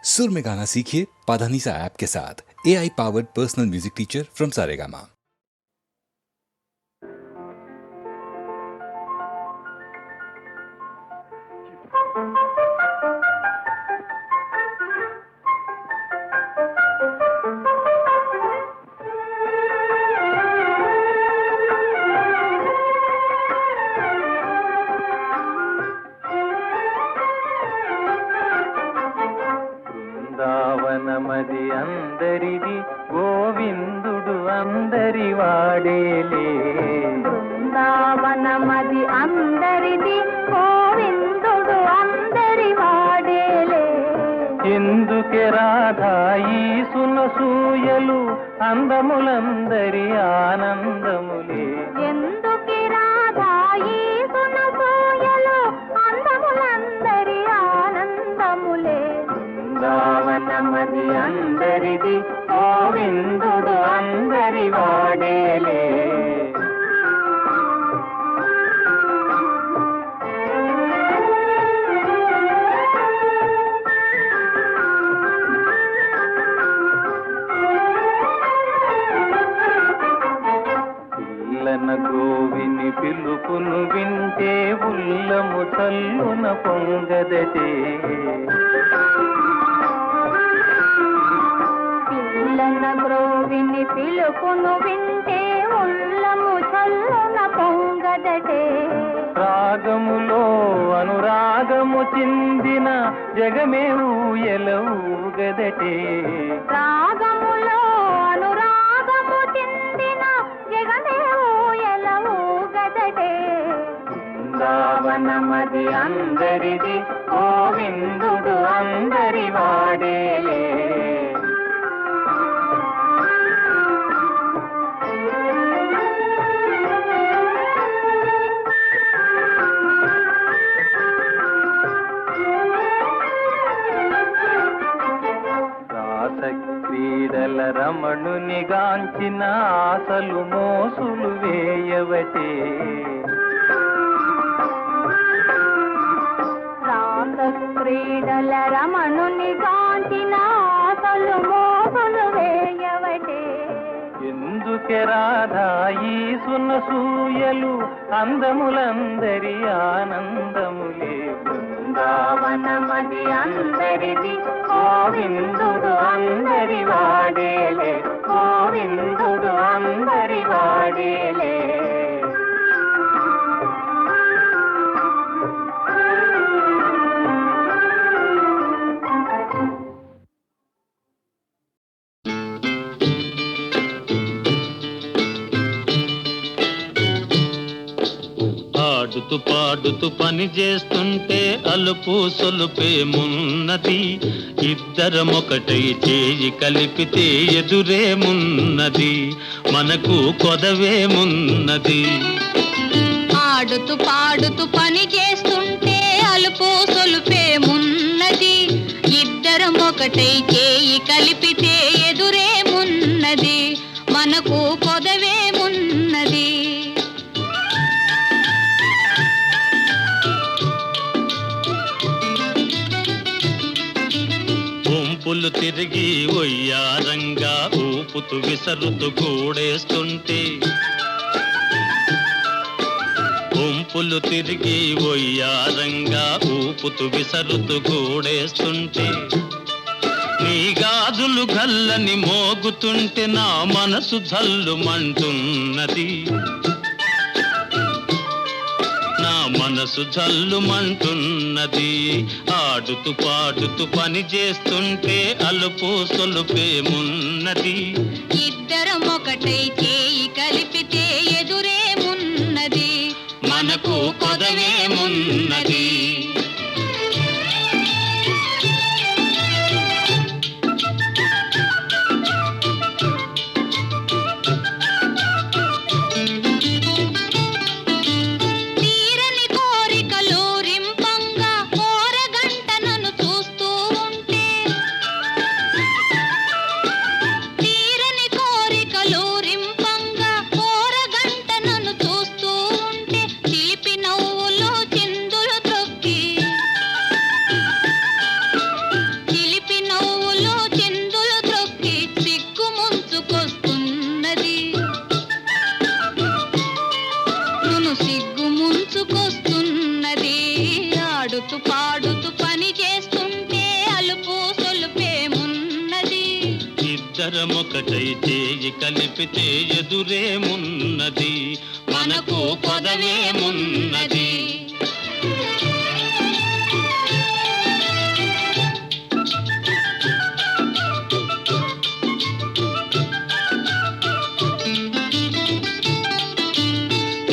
सुर में गाना सीखिए पाधानीसा ऐप के साथ। AI powered personal music teacher from Saregama. బృందావనమది అందరిది గోవిందుడు అందరి వాడేలే. బృందావనమది అందరిది గోవిందుడు అందరి వాడేలే. ఎందుకే రాధా ఈ సునసూయలు అందములందరి ఆనందములే. ఎందుకి రాధా ఈ సునసూయలు అందములందరి ఆనందములే. బృందావనమది అందరిది గోవిందుడు అందరి వాడేలే. పిల్లన గోవిని పిలుపును వింటే ఉల్లము చల్లున పొంగదటే. పిల్లన గ్రోవిని పిలుపును వింటే ఉల్లము చల్లున పొంగదటే. రాగములో అనురాగము చిందిన జగమే ఊయలవుగదటే. రాగములో అనురాగము చిందిన జగమే ఊయలవుగదటే. బృందావనమది అందరిది గోవిందుడు అందరి వాడేలే. క్రీడల రమణుని గాంచిన ఆశలు మోసులు వేయవటే. రాస క్రీడల రమణుని గాంచిన ఆశలు మోసులు వేయవటే. ఎందుకే రాధా ఈ సునసూయలు అందములందరి ఆనందములే. బృందావనమది అందరిది గోవిందుడు అందరి వాడేలే. గోవిందుడు అందరి వాడేలే. ఆడుతూ పాడుతూ పని చేస్తుంటే అలుపు సొలుపేమున్నది. ఇద్దరమొకటై చేయి కలిపితే ఎదురేమున్నది, మనకు కొదవేమున్నది. ఆడుతూ పాడుతూ పని చేస్తుంటే అలుపు సొలుపేమున్నది. ఇద్దరం ఒకటై చేయి కలిపితే ఎదురేమున్నది, మనకు కొదవేమున్నది. గుంపులు తిరిగి ఒయ్యారంగా ఊపుతూ విసరుతూ కూడేస్తుంటే, గుంపులు తిరిగి ఒయ్యారంగా ఊపుతూ విసరుతూ కూడేస్తుంటే, నీ గాజులు గల్లని మోగుతుంటే నా మనసు జల్లుమంటున్నది, నా మనసు జల్లుమంటున్నది. ఆడుతూ పాడుతూ పని చేస్తుంటే అలుపు సొలుపేమున్నది. ఇద్దరం ఒకటై చేయి కలిపితే ఎదురేమున్నది, మనకు కొదవేమున్నది. తీరని కోరికలు రింపంగా కోరగంట నన్ను చూస్తూ ఉంటే, తీరని కోరికలు రింపంగా కోరగంట నన్ను చూస్తూ ఉంటే, చిలిపి నవ్వులో ఇద్దరమొకటై చేయి కలిపితే ఎదురేమున్నది, మనకు కొదవేమున్నది.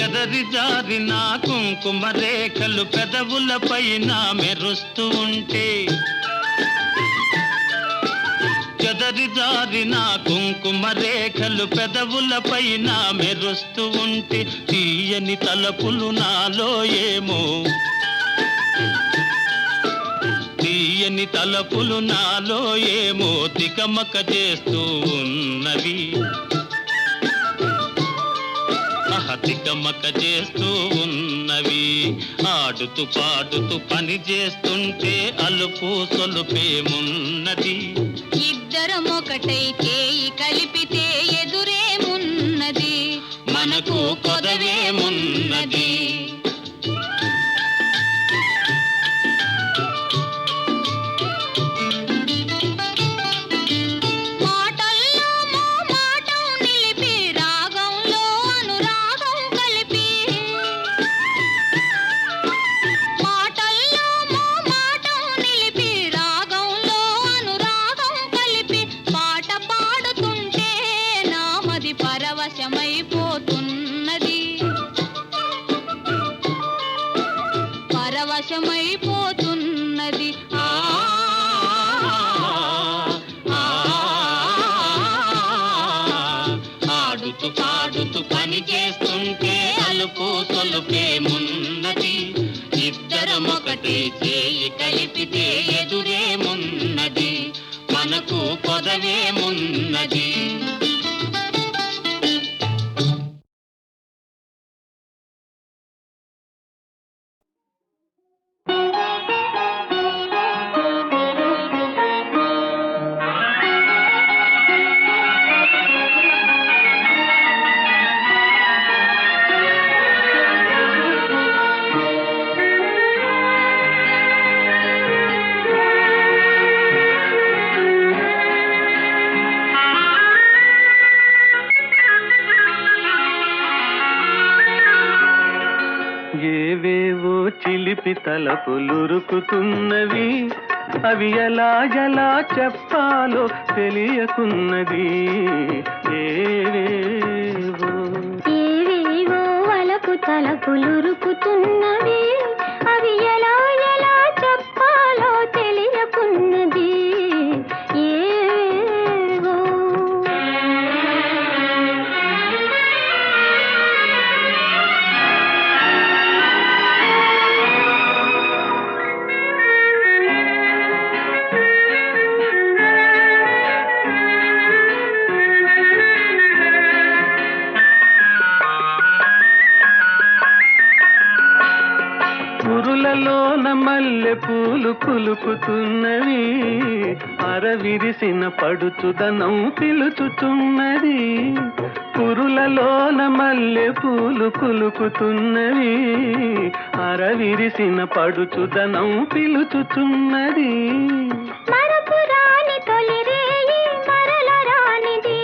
ఎదరి జారిన కుంకుమ రేఖలు పెదవుల పైన మెరుస్తూ ఉంటే, చెదరి జారిన కుంకుమ రేఖలు పెదవుల పైన మెరుస్తూ ఉంటే, తీయని తలపులు నాలో ఏమో, తీయని తలపులు నాలో ఏమో తికమక చేస్తూ ఉన్నవి, తికమక చేస్తూ ఉన్నవి. ఆడుతూ పాడుతూ పని చేస్తుంటే అలుపు సొలుపేమున్నది, ఇద్దరమొకటై చేయి కలిపితే ఎదురేమున్నది, మనకు కొదవేమున్నది. పరవశమైపోతున్నది. ఆడుతూ పాడుతూ పని చేస్తుంటే అలుపు సొలుపేమున్నది, ఇద్దరమొకటి చేయి కలిపితే ఎదురేమున్నది, మనకు కొదవేమున్నది. ఏవేవో చిలిపి తలపులురుకుతున్నవి, అవి ఎలా ఎలా చెప్పాలో తెలియకున్నది. ఏవేవో ఏవేవో వలపు తలపులురుకుతున్నవి, అవి ఎలా ఎలా చెప్పాలో తెలియకున్నది. ఏవేవో పురులలోన మల్లె పూలు కులుకుతున్నవి, అరవిరిసిన పడుచుదనం పిలుచుచున్నది. పురులలోన మల్లె పూలు కులుకుతున్నవి, అరవిరిసిన పడుచుదనం పిలుచుచున్నది. మరపురాని తొలిరేయి మరల రానిది,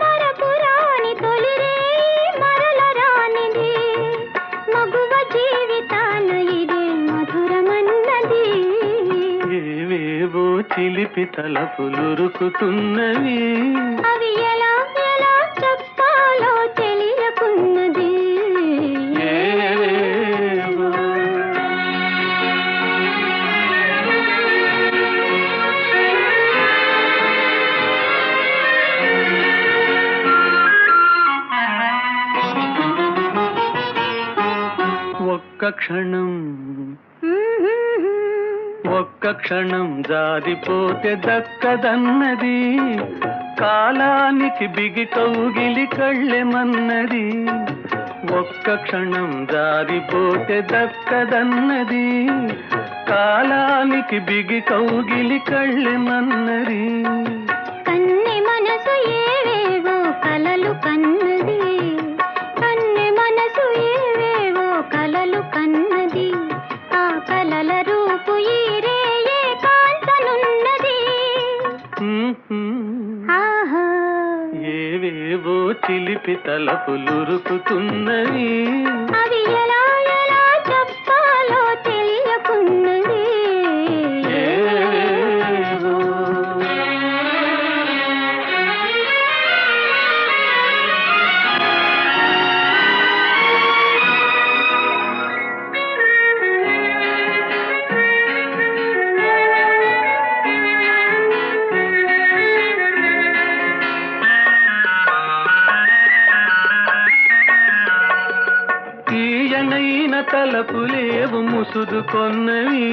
మరపురాని తొలిరేయి మరల రానిది, మగువ జీవితాన ఇదే మధురమన్నది. ఏవేవో చిలిపి తలపులురుకుతున్నవి, అవి ఎలా ఎలా చెప్పాలో తెలియకున్నది. ఏవేవో ఒక్క క్షణం ఒక్క క్షణం జారిపోతే దక్కదన్నది, కాలానికి బిగి కౌగిలి కళ్ళెమన్నది. ఒక్క క్షణం జారిపోతే దక్కదన్నది, కాలానికి బిగి కౌగిలి కళ్ళెమన్నది. కన్నె మనసు ఏవేవో కలలు కన్నది, కన్నె మనసు ఏవేవో కలలు కన్నది, ఆ కలల రూపు ఈ రేయే కాంతనున్నది. ఆ చిలిపి తలపులురుకుతున్నవి అవి ఎలా ఎలా చెప్పాలో తెలియకున్నది ఏవేవో. తీయనైన తలపులేవు ముసుదుకొన్నవి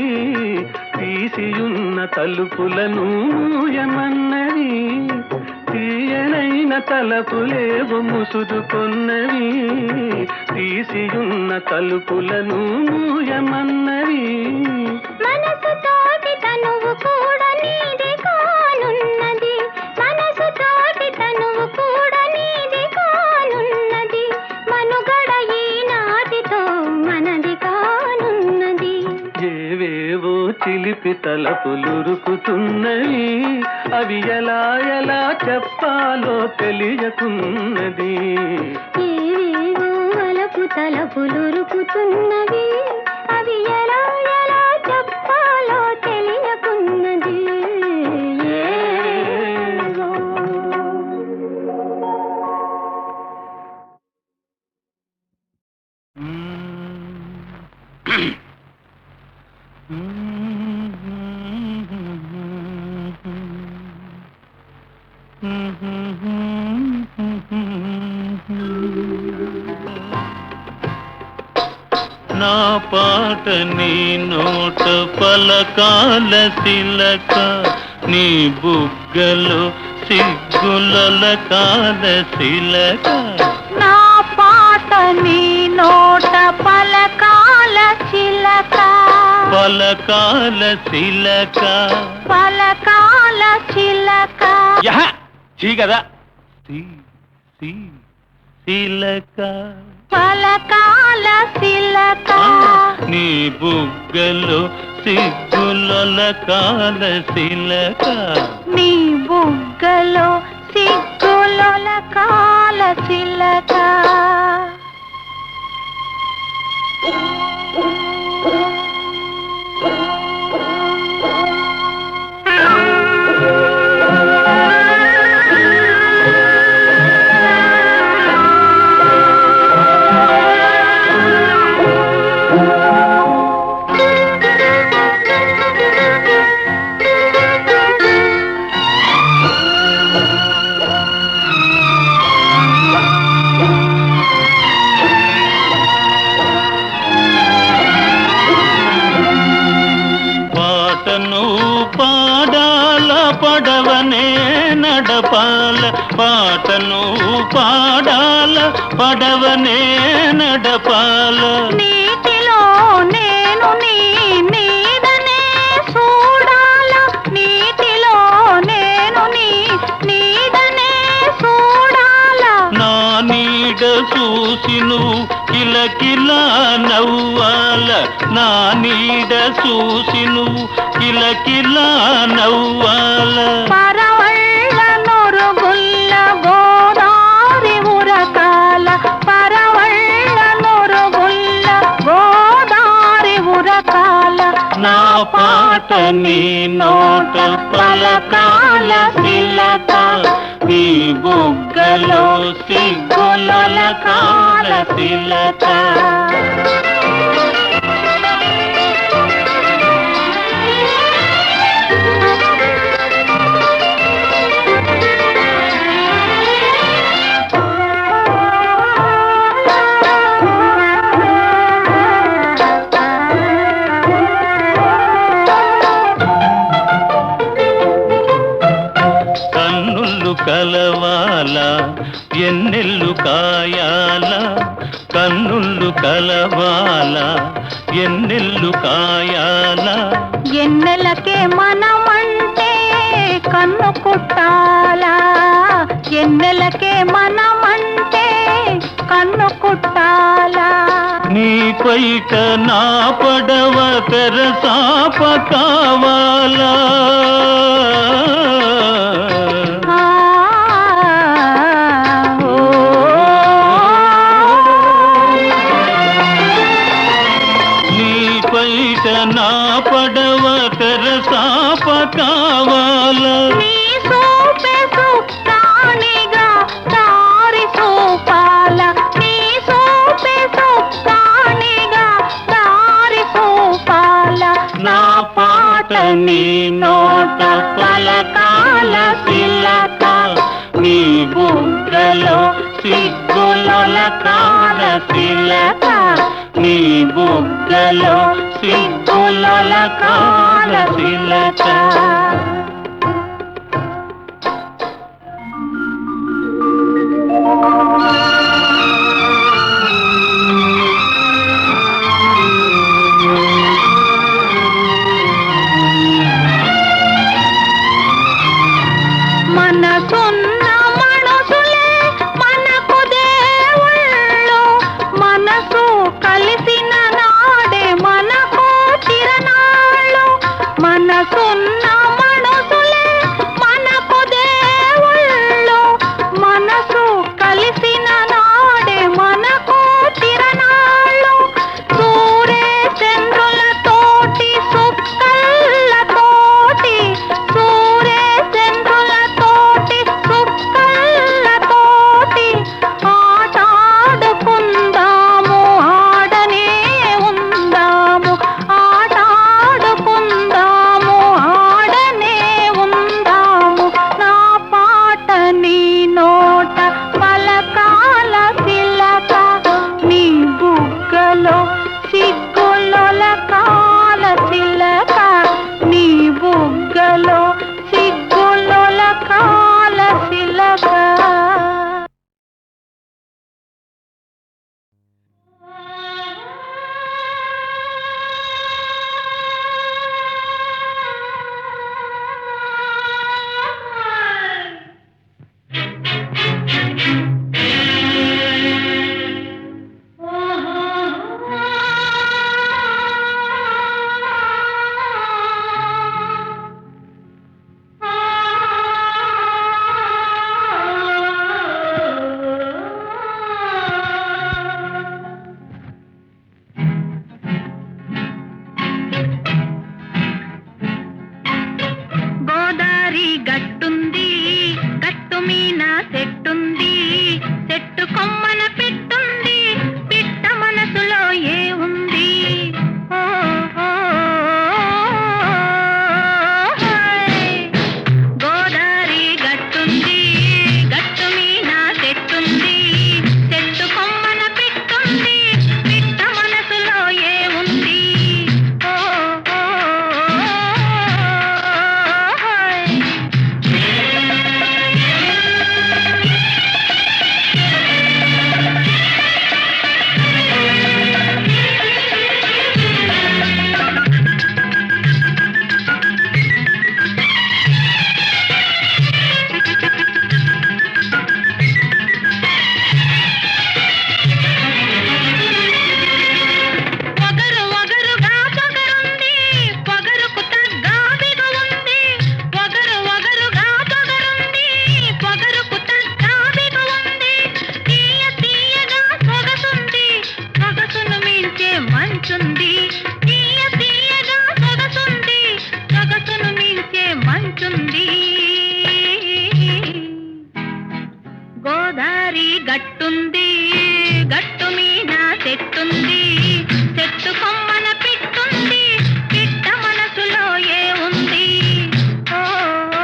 తీసియున్న తలుపులను మూయమన్నవి తీయనైన తలపులేవు ముసుదుకొన్నవి తీసియున్న తలుపులను మూయమన్నవి మనసుతోటి తనువు కూడా నీది కానున్నది మనసుతోటి తనువు కూడా నీది కానున్నది మనుగడ ఈనాటితో మనది కానున్నది ఏవేవో చిలిపి తలపులురుకుతున్నవి అవి ఎలా ఎలా చెప్పాలో తెలియకున్నది ఏవేవో అలపు తలపులురుకుతున్నవి అవి ఎలా ఎలా చెప్పాలో తెలియకున్నది ఏవేవో. నా పాట నీ నోట పలకాల శిలక నీ బుగ్గలో సిగ్గుల కాల శిలక నా పాట నీ నోట పలకాల చిలక పలకాల శిలక పలకాల చిలక కదా శిలక పలకాల చిలక నీ బుగ్గలో సిగ్గుల కాల శిలక నీ బుగ్గలో సిగ్గుల కాల చిలక పడవనే నడపాల పాటను పాడాల పడవనే నడపాల నీటిలో నేను నీ నీడనే చూడాల నీటిలో నేను నీ నీడనే చూడాల నా నీడ చూసి నువ్వు కిలకిలా నవ్వాల నా నీడ చూసి నువ్వు కిలకిలా నవ్వాల పరవళ్ళ నొరుగుల్ల గోదారి ఉరకాల పరవళ్ళ నొరుగుల్ల గోదారి ఉరకాల నా పాట నీ నోట పలకాల శిలక నీ బుగ్గలో సిగ్గుల కాల శిలక కలవాల ఎన్నెల్లు కాయాల కన్నుళ్ళు కలవాల ఎన్నెల్లు కాయాల ఎన్నెలకే మనమంటే కన్ను కుట్టాలా ఎన్నెలకే మనమంటే కన్ను కుట్టాలా నీ పైట నా పడవ తెరసాప కావాలా కావాలా నీ సూపే సుక్కానిగా దారి చూపాల నీ సూపే సుక్కానిగా దారి చూపాల నా పాట నీ నోట పలకాల తిలక నీ బుగ్గలో సిగ్గులొలకాల తిలక నీ బుగ్గలో సిగ్గులొలకాల తిలక మనసున్న మనసులే మనకు దేవుళ్ళు మనసు కలిసిన నాడే మనకు చిరనాళ్ళు మనసున్న మనసులే మనకు దేవుళ్ళు మనసు కలిసిన నాడే మనకు చిరనాళ్ళు సూర్య చంద్రులతోటి సుక్కలతోటి సూర్య చంద్రులతోటి సుక్కలతోటి ఆటాడుకుందాము ఆడనే ఉందాము ఆటాడుకుందాము ఆడనే ఉందాము నా పాట నీ నోట పలకాల తిలక నీ బుగ్గలో సిగ్గులొలకాల తిలక నీ బుగ్గలో సిగ్గులొలకాల తిలక గోదారి గట్టుంది గట్టు మీన చెట్టుంది చెట్టు కొమ్మన పిట్టుంది పిట్ట మనసులో ఏ ఉంది ఓ, ఓ, హాయ్. గోదారి గట్టుంది గట్టు మీన చెట్టుంది చెట్టు కొమ్మన పిట్టుంది పిట్ట మనసులో ఏ ఉంది ఓ, ఓ, హాయ్. పొగరు ఒగరుగా పొగరుంది పొగరుకు తగ్గ బిగు ఉంది పొగరు ఒగరుగా పొగరుంది పొగరుకు తగ్గ బిగు ఉంది తీయ తీయగా సొగసుంది సొగసును మించే మంచుంది తీయ తీయగా సొగసుంది సొగసును మించే మంచుంది గోదారి గట్టుంది గట్టు మీద చెట్టుంది చెట్టు కొమ్మన పిట్టుంది పిట్ట మనసులో ఏ ఉంది ఓ, ఓ,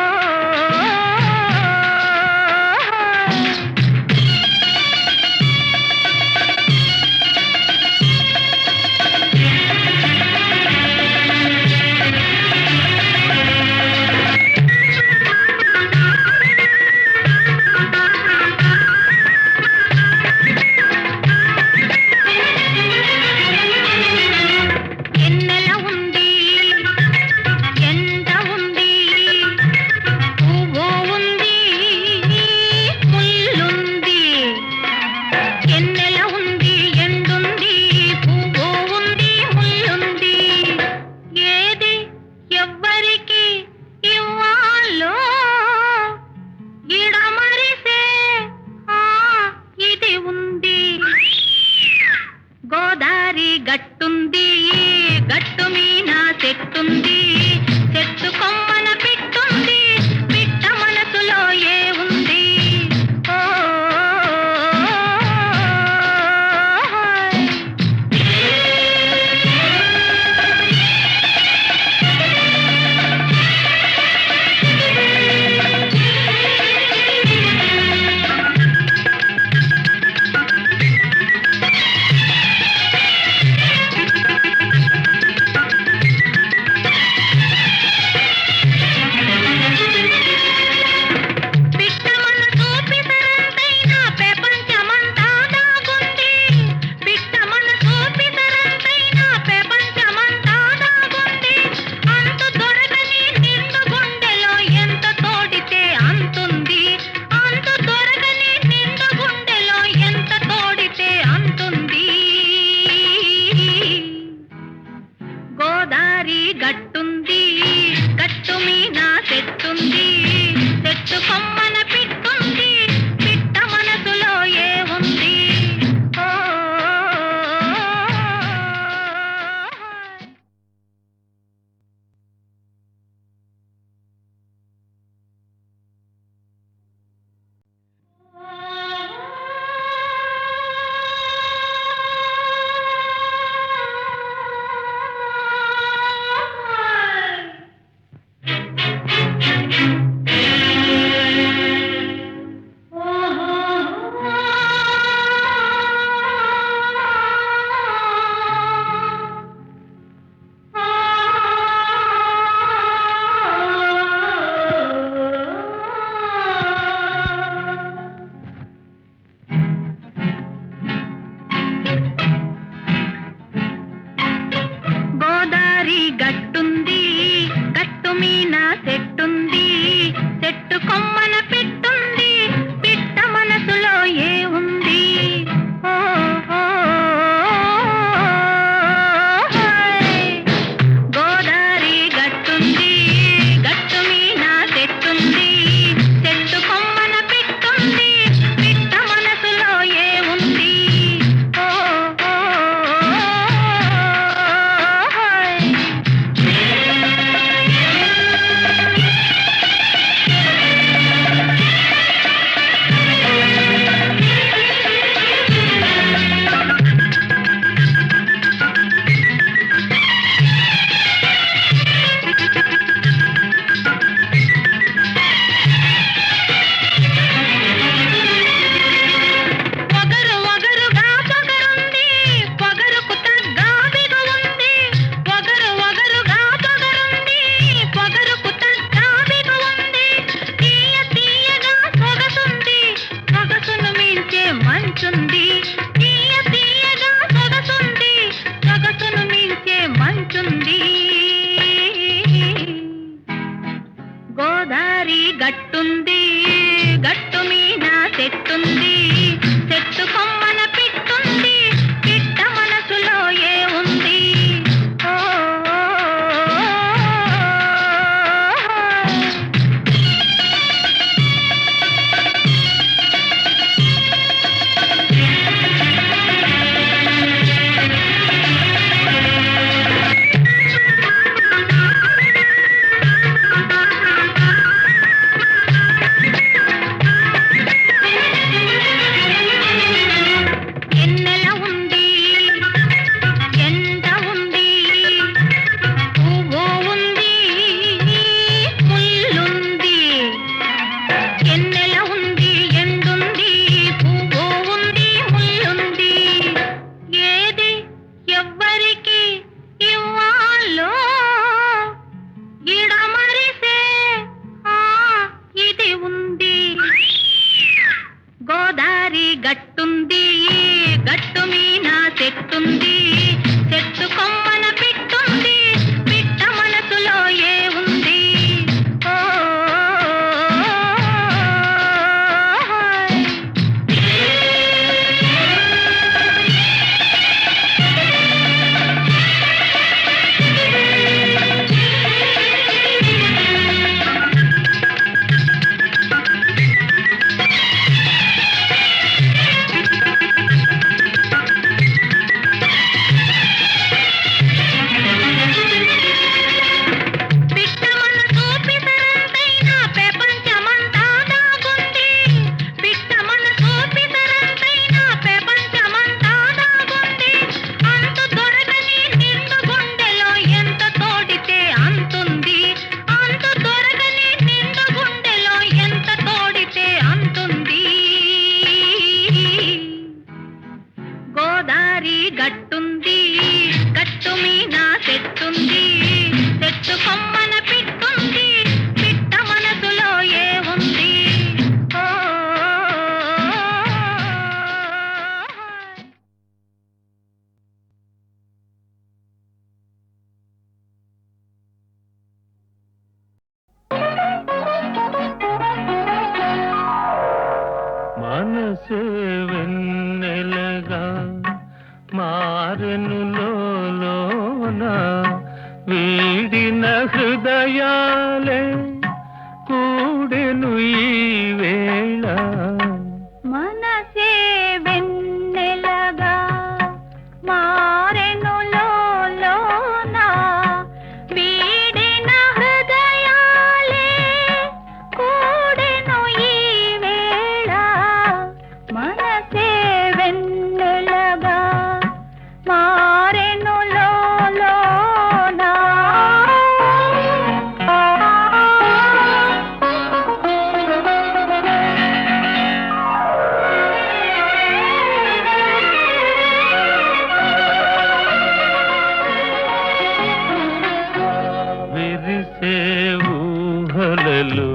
గోదారి గట్టుంది గట్టు మీద చెట్టుంది చెట్టు కొమ్మన పిట్టుంది పిట్ట మనసులో ఏ ఉంది ఓ గోదారి గట్టుంది గట్టు మీద చెట్టుంది చెట్టు కొమ్మన పిట్టుంది పిట్ట మనసులో ఏ ఉంది ఓ గోదారి గట్టుంది గట్టు మీద చెట్టుంది చెట్టు కొమ్మన పిట్టుంది పిట్ట మనసులో ఏ ఉంది ఓ మనసే వెన్నెలగా మారెను లోన వీడిన హృదయాలే కూడెను ఈ వేళ మనసే వెన్నెలగా మారెను లోన వీడిన హృదయాలే కూడెను ఈ వేళ మనసే వెన్నెలగా మారెను లోన విరిసే ఊహలలో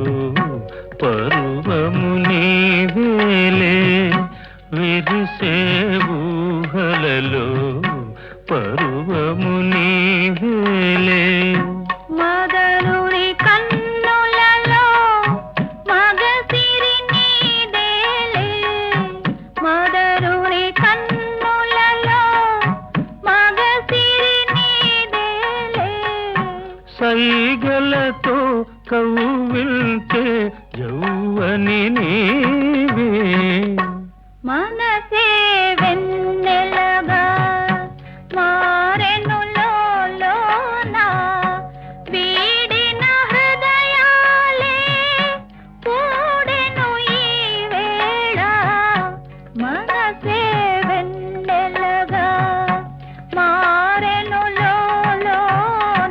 పర్వము నీవేలే విరిసే ఊహలలో పర్వము నీవేలే మదనుని కన్నులలో మగసిరి నీదేలే మదనుని కన్నులలో మగసిరి నీదేలే సైగలతో కవ్విల్చే యౌవని నీవే మనసే వెన్నెలగా మారెను లోన వీడిన హృదయాలే కూడెను ఈ వేళ మనసే వెన్నెలగా మారెను లోన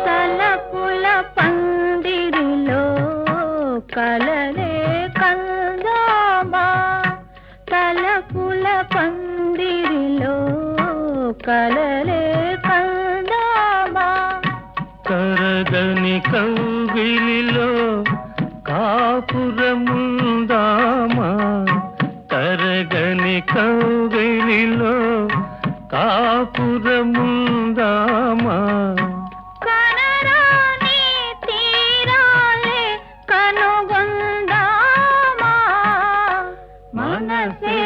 తలపుల పందిరిలో కలలే కందామా తలపుల పందిరిలో కలలే కందామా కరగని కౌగిలిలో కాపురముందామా తరగని కౌగిలిలో కాపురముందామా కనరాని తీరాలే కనుగొందామా మనసే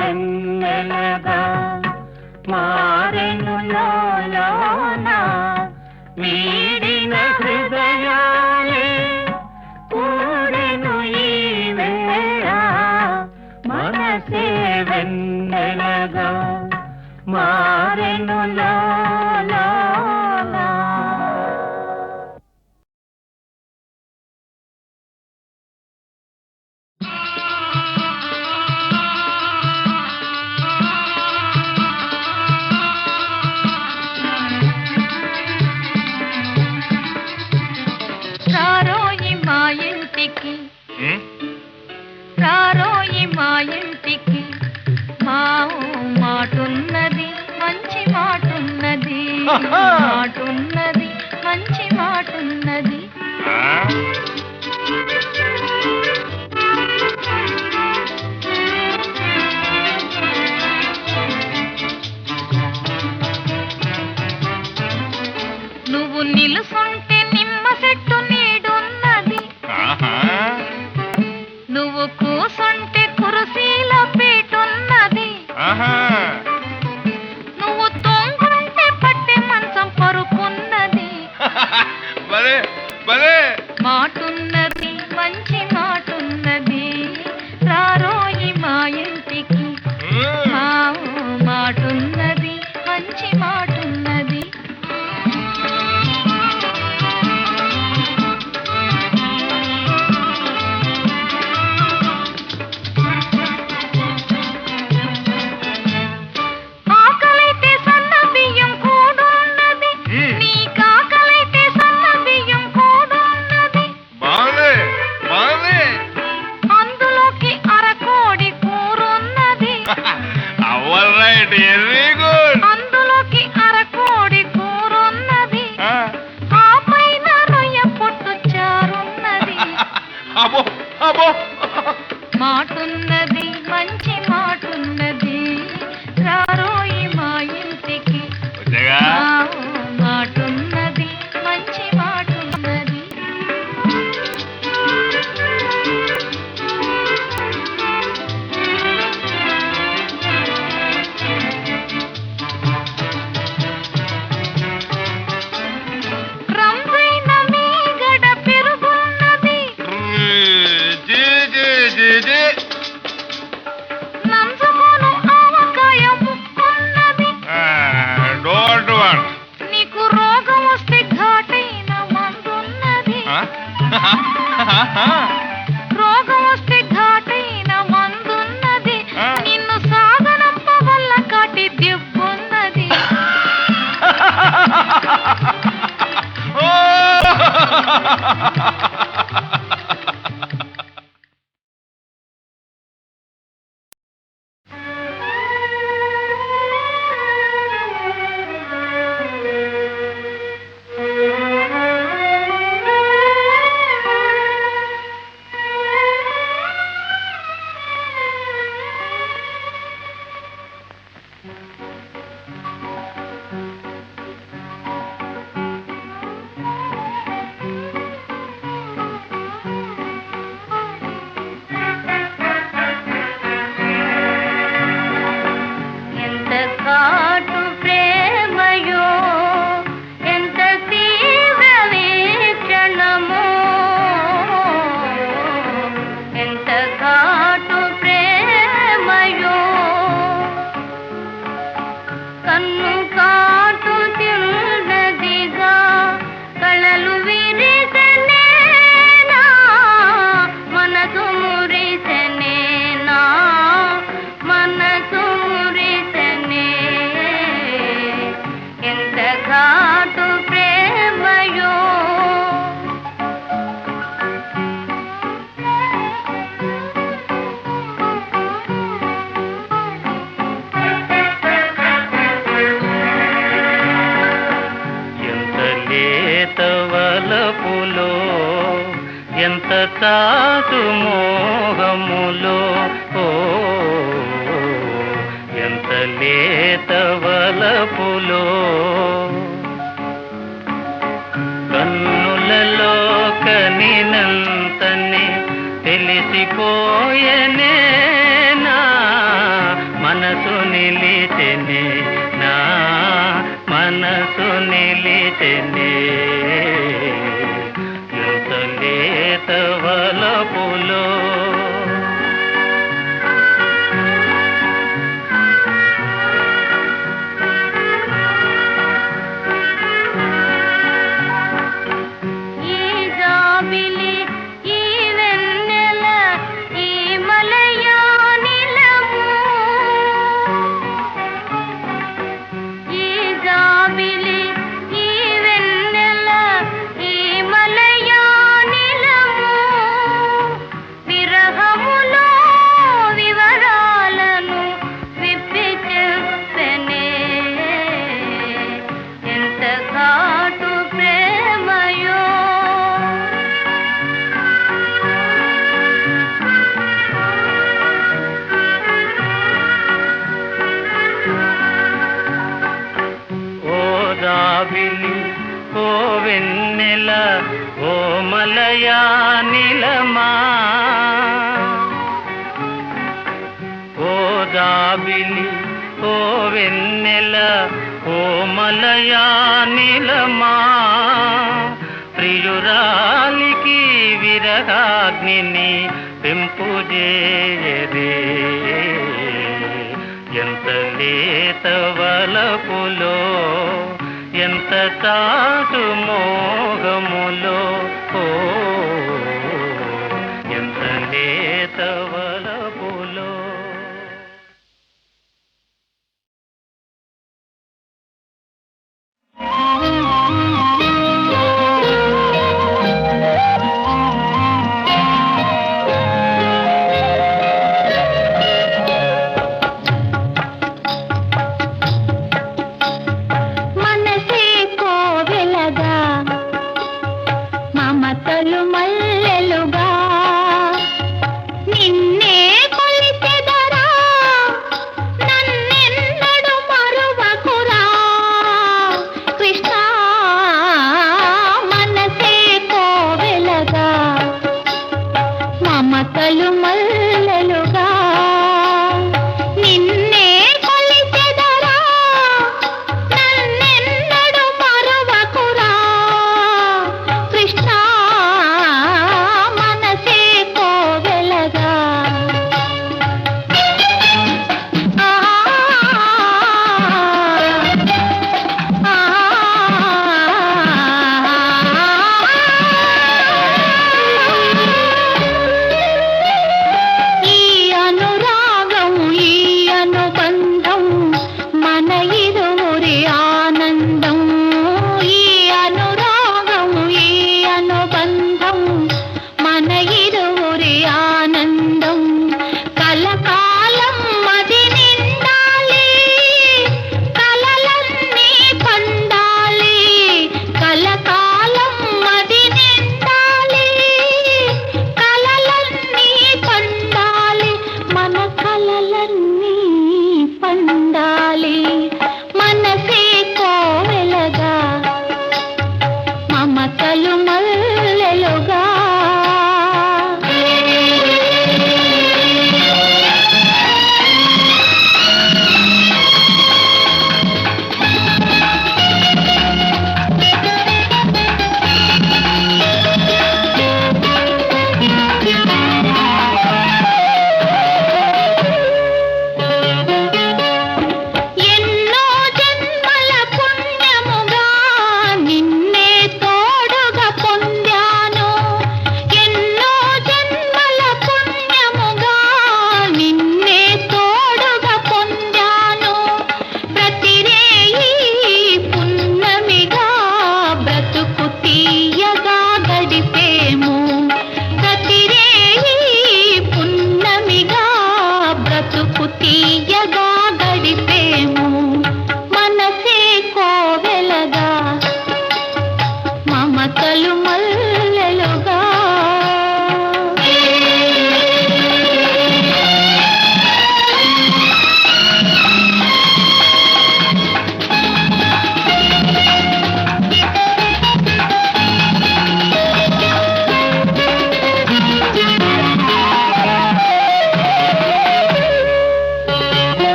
వెన్నెలగా మారెను లోలోన వీడిన హృదయాలే కూడెను ఈ వేళ మనసే వెన్నెలగా మారెను లోలోన రారోయి మా ఇంటికి రారోయి మా ఇంటికి మా మాటున్నది మంచి మాటున్నది మాటున్నది మంచి మాటున్నది నువ్వు నిలుసుంటే నిమ్మ చెట్టు నీడున్నది నువ్వు కూసుంటే కురుసీల పీటున్నది నువ్వు తొంగుంటే పట్టె మంచం పరుకున్నది మాటున్నది మంచి మాటున్నది రారోయి మా ఇంటికి మా మాటున్నది మంచి మాటున్నది ఆకలైతే సన్న బియ్యం కూడున్నది నీ కాకలైతే సన్న బియ్యం కూడున్నది అందులోకి అరకోడి కూరున్నది అందులోకి అరకోడి కూరున్నది ఆ పైన రొయ్య పొట్టు చారున్నది మాటున్నది మంచి మాటున్నది రారోయి మా ఇంటికి మాటున్నది మంచి మాటున్నది రంజైన మీ గడ పెరుగున్నది నంజుకోను ఆవకాయ ముక్కున్నది నీకు రోగం వస్తే ఘాటైన మందున్నది రోగం వస్తే ఘాటైన మందున్నది నిన్ను సాగనంప వల్ల కాటి దిబ్బున్నది ఎంత చాటు మోహములో ఓ ఎంత లేత వలపులో కన్నులలో కనినంతనే తెలిసిపోయనే నా మనసు నిలిచెనే నా మనసు నిలిచెనే ఎంత లేత వలపులో ఓ వెన్నెల ఓ మలయానిలమా ఓ దాబిలి ఓ వెన్నెల ఓ మలయానిలమా ప్రియురాలికి విరహాగ్నిని పెంపుజేయదే ఎంత లేత వలపులో ఎంత చాటు మోహములో ఓ ఎంత లేత వలపులో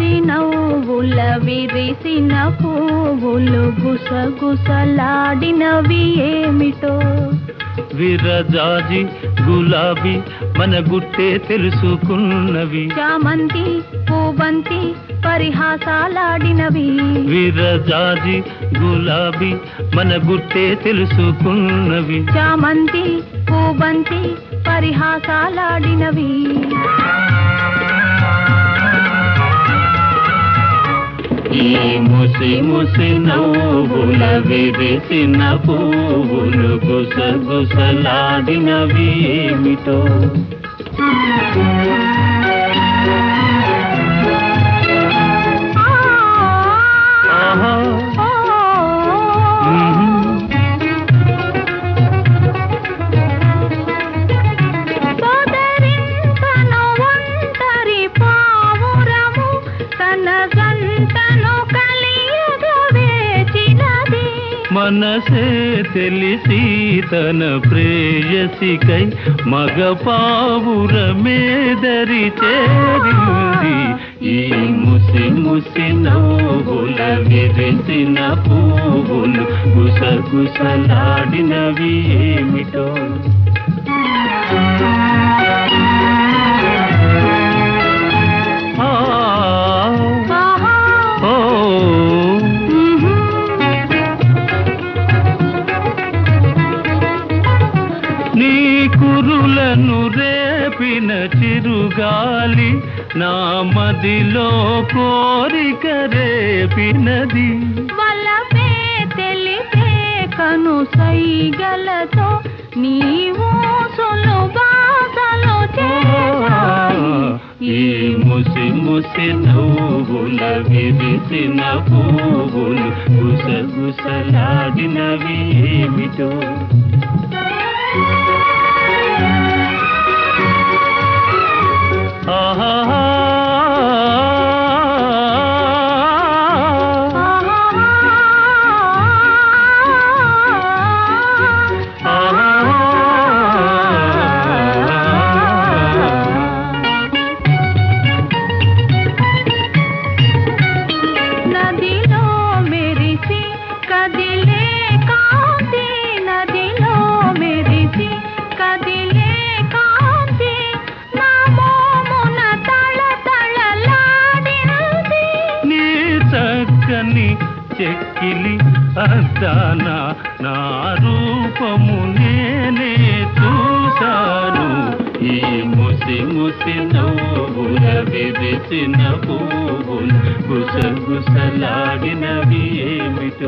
ముసి నవ్వుల విరిసిన పువ్వులు గుసగుసలాడినవి ఏమిటో. విరజాజి గులాబీ మన గుట్టే తెలుసుకున్నవి. చామంతి పూబంతి పరిహాసాలాడినవి. విరజాజి గులాబీ మన గుట్టే తెలుసుకున్నవి. చామంతి పూబంతి పరిహాసాలాడినవి. ఈ ముసి ముసి నవ్వుల విరిసిన పువ్వులు గుసగుసలాడినవి ఏమిటో. ఆహా. సోదరింతను ఒంటరి పావురము తన గంటను కలియగవేచినది. మనసే తెలిసి తన ప్రేయసికై మగ పావురమేదరి చేరింది. ఈ ముసి ముసి నవ్వుల విరిసిన పువ్వులు గుసగుసలాడినవి ఏమిటో. ఓ నీ కురులను రేపిన చిరుగాలి నా మదిలో కోరిక రేపినది. వలపే తెలిపే కను సైగలతో నీవు సులుబాసలు చేశాయి. ఈ ముసి ముసి నవ్వుల విరిసిన పువ్వులు గుసగుసలాడినవి ఏమిటో. ఆహా. నదిలో మెరిసి కదిలే కాంతి. నదిలో మెరిసి కదిలే కాంతి నా మోమున తళతళలాడినది. నీ చక్కని చెక్కిలి అద్దాన నా రూపము నేనే చూశాను. ఈ ముసి ముసి నవ్వుల విరిసిన పువ్వులు గుసగుసలాడినవి ఏమిటో.